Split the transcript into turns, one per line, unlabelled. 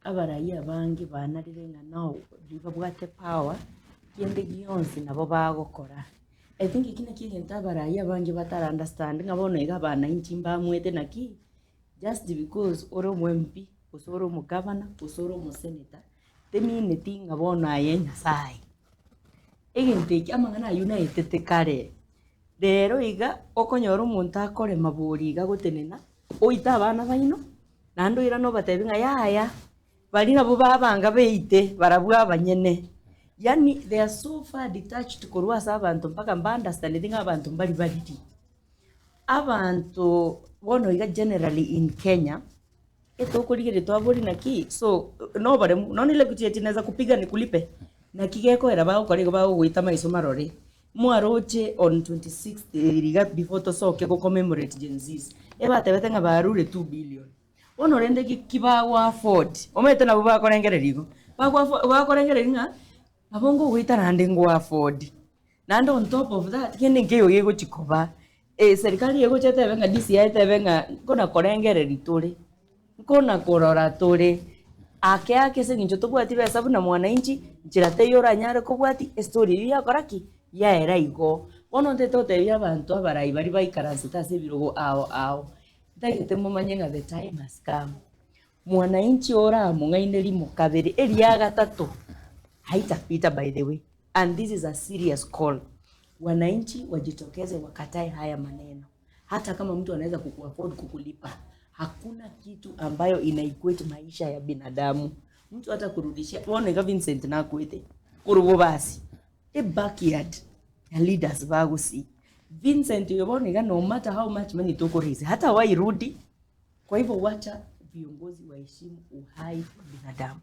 abaraia bangi banarirenga nao ribabwate power kiende gionsi nabo bagokora. I think ikine kintu abaraia bangi batara understand nga bono iga bana inchi mbamwete naki just because oro MP usoro mu governor usoro mu senator temine tinga bono ayenya sai egente amangana united kare rero iga okonyora omuntu akore maburi iga gotenena oita abana baino nando ira no batebinga yaya bali nabo babanga beite barabwa abanyene. Yani they are so far detached korwa abantu mpaka understanding abantu mbali baliti abantu bono iga generally in Kenya eto kuligere twabori naki so no bare no nile kutieti naweza kupiga nikulipe na kigeko era bao kore bao guita maiso marore mwaroche on 26th iriga before to soke go commemorate Gen Z's eba tebete nga barure 2 billion ono rende kibawa afford omete na buba korengererigo ba korengereringa abongo guita nande ngo afford nando on top of that kende ngeyo yego chikoba serikali yego chete benga DCI tebenga kona korengereri tore kona korora tore ake senginjo tobwati besa buna mwananchi njirate yora nyare kobwati story ya koraki ya era igo bono nteto ya abantu abarai bari baikaranse tase birogo ao ndagite mumanyenga the time has come mwananchi ora mungaineri mukabere eria gatatu haitapita by the way, and this is a serious call. Wananchi wajitokeze wakatae haya maneno. Hata kama mtu anaweza kukuafford kukulipa, hakuna kitu ambayo inaequate maisha ya binadamu. Mtu hata kurudishia, woneka Vincent na kuete. Kurubo basi. Backyard ya leaders bagusi. Vincent yoboneka no matter how much money toko raise, hata wairudi. Kwa hivyo wacha viongozi waheshimu uhai wa binadamu.